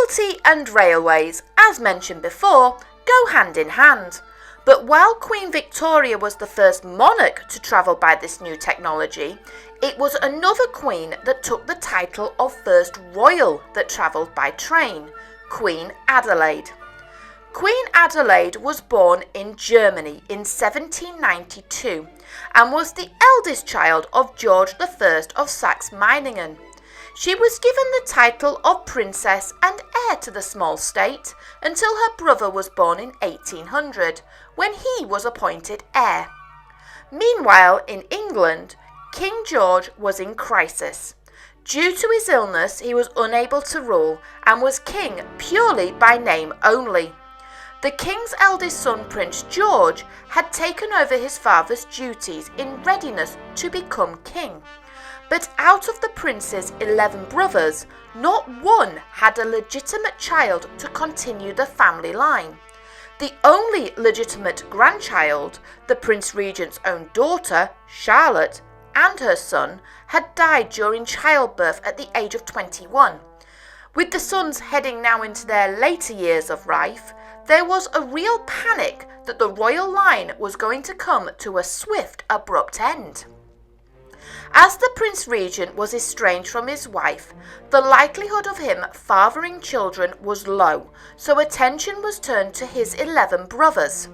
Royalty and railways, as mentioned before, go hand in hand. But while Queen Victoria was the first monarch to travel by this new technology, it was another queen that took the title of first royal that travelled by train, Queen Adelaide. Queen Adelaide was born in Germany in 1792 and was the eldest child of George I of Saxe-Meiningen. She was given the title of princess and heir to the small state until her brother was born in 1800, when he was appointed heir. Meanwhile, in England, King George was in crisis. Due to his illness, he was unable to rule and was king purely by name only. The king's eldest son, Prince George, had taken over his father's duties in readiness to become king. But out of the prince's 11 brothers, not one had a legitimate child to continue the family line. The only legitimate grandchild, the Prince Regent's own daughter, Charlotte, and her son, had died during childbirth at the age of 21. With the sons heading now into their later years of life, there was a real panic that the royal line was going to come to a swift, abrupt end. As the Prince Regent was estranged from his wife, the likelihood of him fathering children was low, so attention was turned to his 11 brothers.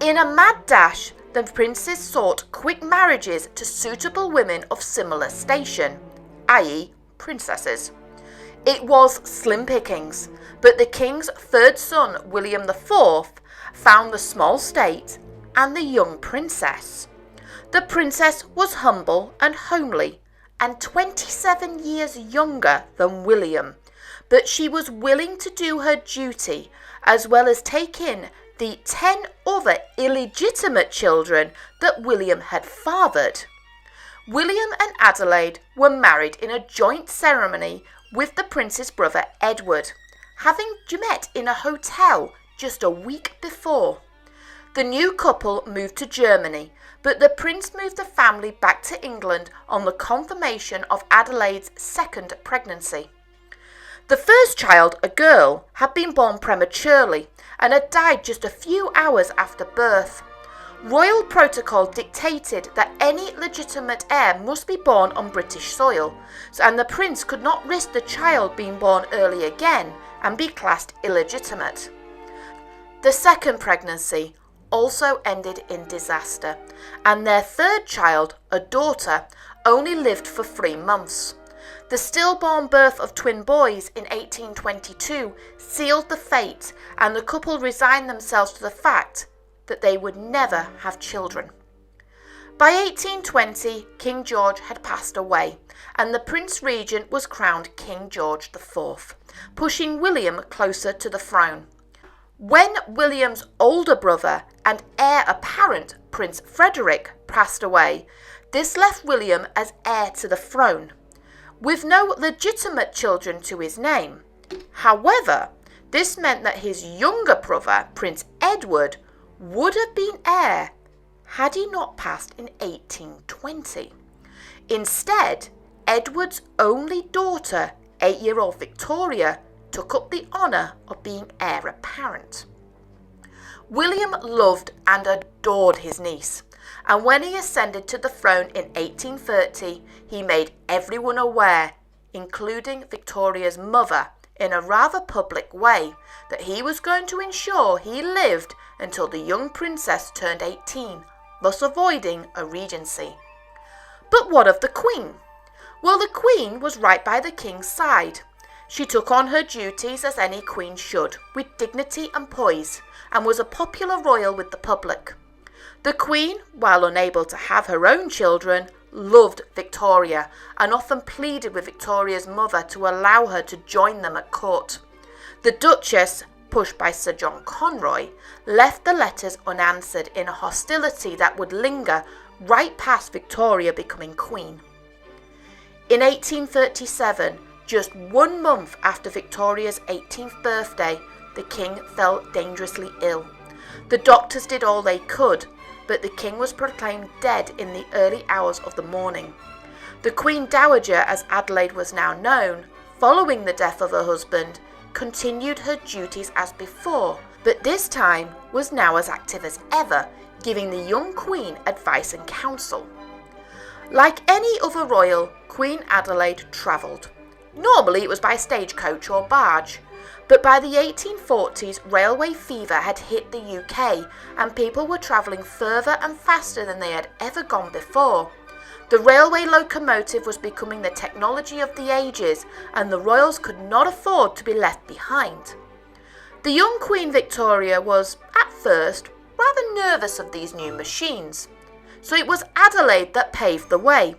In a mad dash, the princes sought quick marriages to suitable women of similar station, i.e. princesses. It was slim pickings, but the king's third son, William IV, found the small state and the young princess. The princess was humble and homely, and 27 years younger than William, but she was willing to do her duty as well as take in the 10 other illegitimate children that William had fathered. William and Adelaide were married in a joint ceremony with the prince's brother Edward, having met in a hotel just a week before. The new couple moved to Germany, but the prince moved the family back to England on the confirmation of Adelaide's second pregnancy. The first child, a girl, had been born prematurely and had died just a few hours after birth. Royal protocol dictated that any legitimate heir must be born on British soil, and the prince could not risk the child being born early again and be classed illegitimate. The second pregnancy also ended in disaster, and their third child, a daughter, only lived for 3 months. The stillborn birth of twin boys in 1822 sealed the fate, and the couple resigned themselves to the fact that they would never have children. By 1820, King George had passed away, and the Prince Regent was crowned King George IV, pushing William closer to the throne. When William's older brother and heir apparent, Prince Frederick, passed away, this left William as heir to the throne, with no legitimate children to his name. However, this meant that his younger brother, Prince Edward, would have been heir had he not passed in 1820. Instead, Edward's only daughter, 8-year-old Victoria, took up the honour of being heir apparent. William loved and adored his niece, and when he ascended to the throne in 1830, he made everyone aware, including Victoria's mother, in a rather public way, that he was going to ensure he lived until the young princess turned 18, thus avoiding a regency. But what of the Queen? Well, the Queen was right by the King's side. She took on her duties as any queen should, with dignity and poise, and was a popular royal with the public. The Queen, while unable to have her own children, loved Victoria and often pleaded with Victoria's mother to allow her to join them at court. The Duchess, pushed by Sir John Conroy, left the letters unanswered in a hostility that would linger right past Victoria becoming queen. In 1837, just 1 month after Victoria's 18th birthday, the king fell dangerously ill. The doctors did all they could, but the king was proclaimed dead in the early hours of the morning. The Queen Dowager, as Adelaide was now known, following the death of her husband, continued her duties as before, but this time was now as active as ever, giving the young Queen advice and counsel. Like any other royal, Queen Adelaide travelled. Normally it was by stagecoach or barge, but by the 1840s railway fever had hit the UK and people were travelling further and faster than they had ever gone before. The railway locomotive was becoming the technology of the ages, and the royals could not afford to be left behind. The young Queen Victoria was, at first, rather nervous of these new machines, so it was Adelaide that paved the way.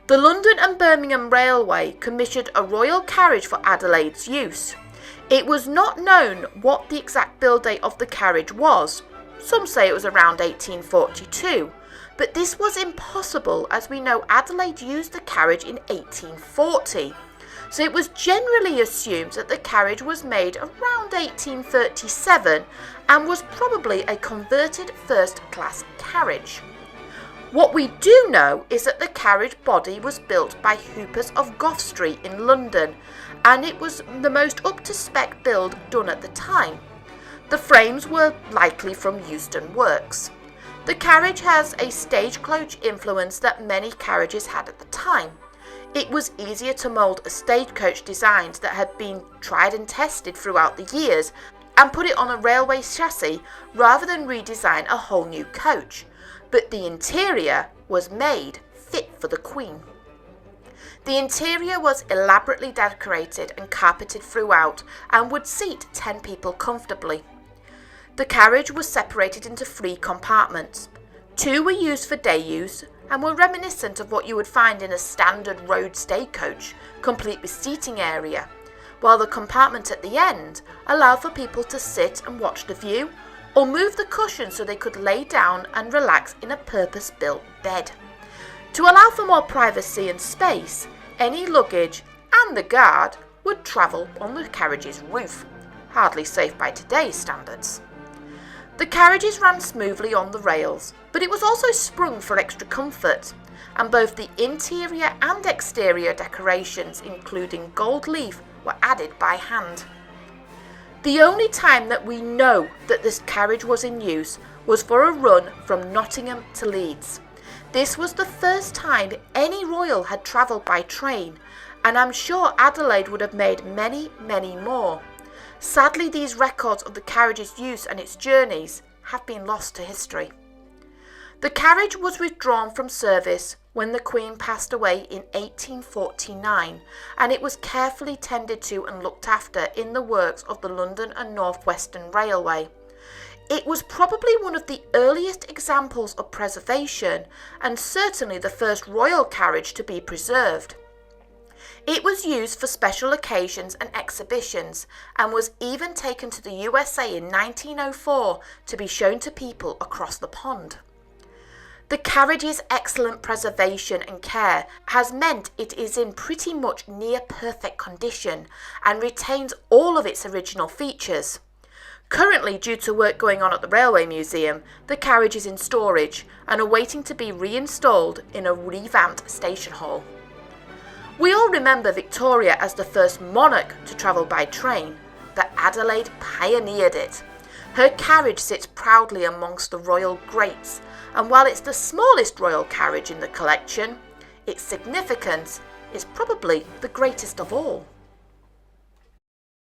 The London and Birmingham Railway commissioned a royal carriage for Adelaide's use. It was not known what the exact build date of the carriage was. Some say it was around 1842, but this was impossible as we know Adelaide used the carriage in 1840. So it was generally assumed that the carriage was made around 1837 and was probably a converted first-class carriage. What we do know is that the carriage body was built by Hoopers of Gough Street in London, and it was the most up-to-spec build done at the time. The frames were likely from Euston Works. The carriage has a stagecoach influence that many carriages had at the time. It was easier to mould a stagecoach designs that had been tried and tested throughout the years and put it on a railway chassis rather than redesign a whole new coach. But the interior was made fit for the Queen. The interior was elaborately decorated and carpeted throughout and would seat 10 people comfortably. The carriage was separated into 3 compartments. 2 were used for day use and were reminiscent of what you would find in a standard road stagecoach, complete with seating area, while the compartment at the end allowed for people to sit and watch the view or move the cushions so they could lay down and relax in a purpose-built bed. To allow for more privacy and space, any luggage and the guard would travel on the carriage's roof, hardly safe by today's standards. The carriages ran smoothly on the rails, but it was also sprung for extra comfort, and both the interior and exterior decorations, including gold leaf, were added by hand. The only time that we know that this carriage was in use was for a run from Nottingham to Leeds. This was the first time any royal had travelled by train, and I'm sure Adelaide would have made many, many more. Sadly, these records of the carriage's use and its journeys have been lost to history. The carriage was withdrawn from service when the Queen passed away in 1849, and it was carefully tended to and looked after in the works of the London and North Western Railway. It was probably one of the earliest examples of preservation and certainly the first royal carriage to be preserved. It was used for special occasions and exhibitions and was even taken to the USA in 1904 to be shown to people across the pond. The carriage's excellent preservation and care has meant it is in pretty much near perfect condition and retains all of its original features. Currently, due to work going on at the Railway Museum, the carriage is in storage and awaiting to be reinstalled in a revamped station hall. We all remember Victoria as the first monarch to travel by train, but Adelaide pioneered it. Her carriage sits proudly amongst the royal greats, and while it's the smallest royal carriage in the collection, its significance is probably the greatest of all.